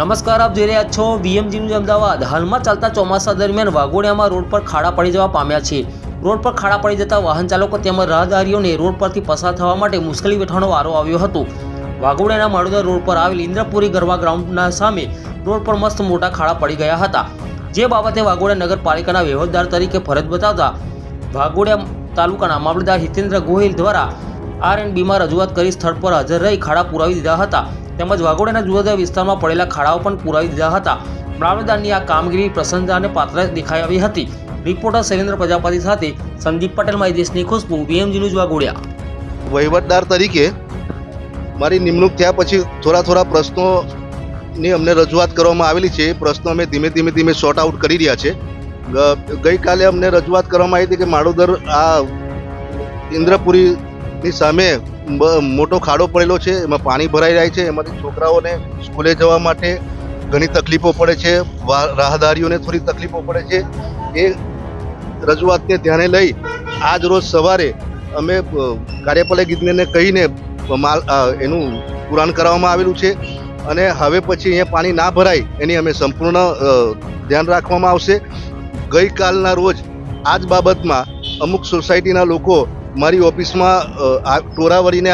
નમસ્કાર, આપ જોઈ રહ્યા છો VMG ન્યૂઝ અમદાવાદ। હાલમાં ચાલતા ચોમાસા દરમિયાન વાઘોડિયામાં રોડ પર ખાડા પડી જવા પામ્યા છે। રોડ પર ખાડા પડી જતા વાહન ચાલકો તેમજ રાહદારીઓને રોડ પરથી પસાર થવા માટે મુશ્કેલી વેઠવાનો વારો આવ્યો હતો। વાઘોડિયાના માળોદર રોડ પર આવેલ ઇન્દ્રપુરી ગરબા ગ્રાઉન્ડના સામે રોડ પર મસ્ત મોટા ખાડા પડી ગયા હતા, જે બાબતે વાઘોડિયા નગરપાલિકાના વહીવટદાર તરીકે ફરજ બજાવતા વાઘોડિયા તાલુકાના મામલતદાર હિતેન્દ્ર ગોહિલ દ્વારા R&Bમાં રજૂઆત કરી સ્થળ પર હાજર રહી ખાડા પુરાવી દીધા હતા, તેમજ વાઘોડિયાના જુદા જુદા વિસ્તારમાં પડેલા ખાડાઓ પણ પુરાવી દીધા હતા। મામલતદારની આ કામગીરી પ્રશંસાને પાત્ર દેખાઈ આવી હતી। રિપોર્ટર શૈલેન્દ્ર પ્રજાપતિ સાથે સંદીપ પટેલ, મારી દેશની ખુશ્બુ, VMG ન્યૂઝ વાઘોડિયા। વહીવટદાર તરીકે મારી નિમણૂક થયા પછી થોડા પ્રશ્નોની અમને રજૂઆત કરવામાં આવેલી છે। એ પ્રશ્નો અમે ધીમે સોર્ટ આઉટ કરી રહ્યા છે। ગઈકાલે અમને રજૂઆત કરવામાં આવી હતી કે માળોદર આ ઇન્દ્રપુરીની સામે મોટો ખાડો પડેલો છે, એમાં પાણી ભરાઈ જાય છે, એમાંથી છોકરાઓને સ્કૂલે જવા માટે ઘણી તકલીફો પડે છે, રાહદારીઓને થોડી તકલીફો પડે છે। એ રજૂઆતને ધ્યાને લઈ આજ રોજ સવારે અમે કાર્યપાલક ઇજનેરને કહીને એનું પુરાણ કરાવવામાં આવેલું છે અને હવે પછી અહીંયા પાણી ના ભરાય એની અમે સંપૂર્ણ ધ્યાન રાખવામાં આવશે। ગઈકાલના રોજ આ જ બાબતમાં અમુક સોસાયટીના લોકો મારી ઓફિસમાં ટોરા વળીને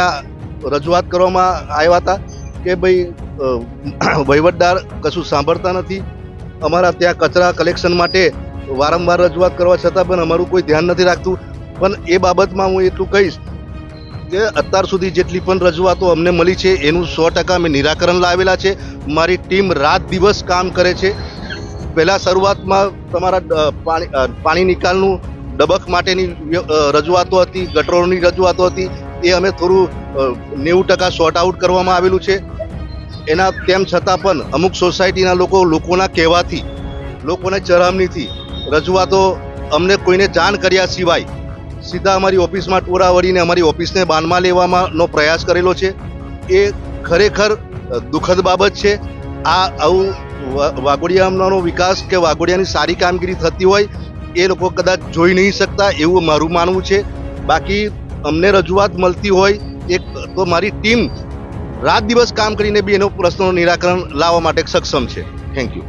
રજૂઆત કરવામાં આવ્યા હતા કે ભાઈ વહીવટદાર કશું સાંભળતા નથી, અમારા ત્યાં કચરા કલેક્શન માટે વારંવાર રજૂઆત કરવા છતાં પણ અમારું કોઈ ધ્યાન નથી રાખતું। પણ એ બાબતમાં હું એટલું કહીશ કે અત્યાર સુધી જેટલી પણ રજૂઆતો અમને મળી છે એનું 100% અમે નિરાકરણ લાવેલા છે। મારી ટીમ રાત દિવસ કામ કરે છે। પહેલાં શરૂઆતમાં તમારા પાણી નિકાલનું ડબક માટેની રજૂઆતો હતી, ગટરોની રજૂઆતો હતી, એ અમે થોડું 90% સોર્ટ આઉટ કરવામાં આવેલું છે। એના તેમ છતાં પણ અમુક સોસાયટીના લોકોના કહેવાથી, લોકોને ચરામણીથી રજૂઆતો અમને કોઈને જાણ કર્યા સિવાય સીધા અમારી ઓફિસમાં ટોળા વળીને અમારી ઓફિસને બાનમાં લેવાનો પ્રયાસ કરેલો છે। એ ખરેખર દુઃખદ બાબત છે। આવું વાઘોડિયાનો વિકાસ કે વાઘોડિયાની સારી કામગીરી થતી હોય એ લોકો કદાચ જોઈ નહીં શકતા એવું મારું માનવું છે। બાકી અમને રજૂઆત મળતી હોય તો મારી ટીમ રાત દિવસ કામ કરીને બી એનો પ્રશ્નોનું નિરાકરણ લાવવા માટે સક્ષમ છે। Thank you.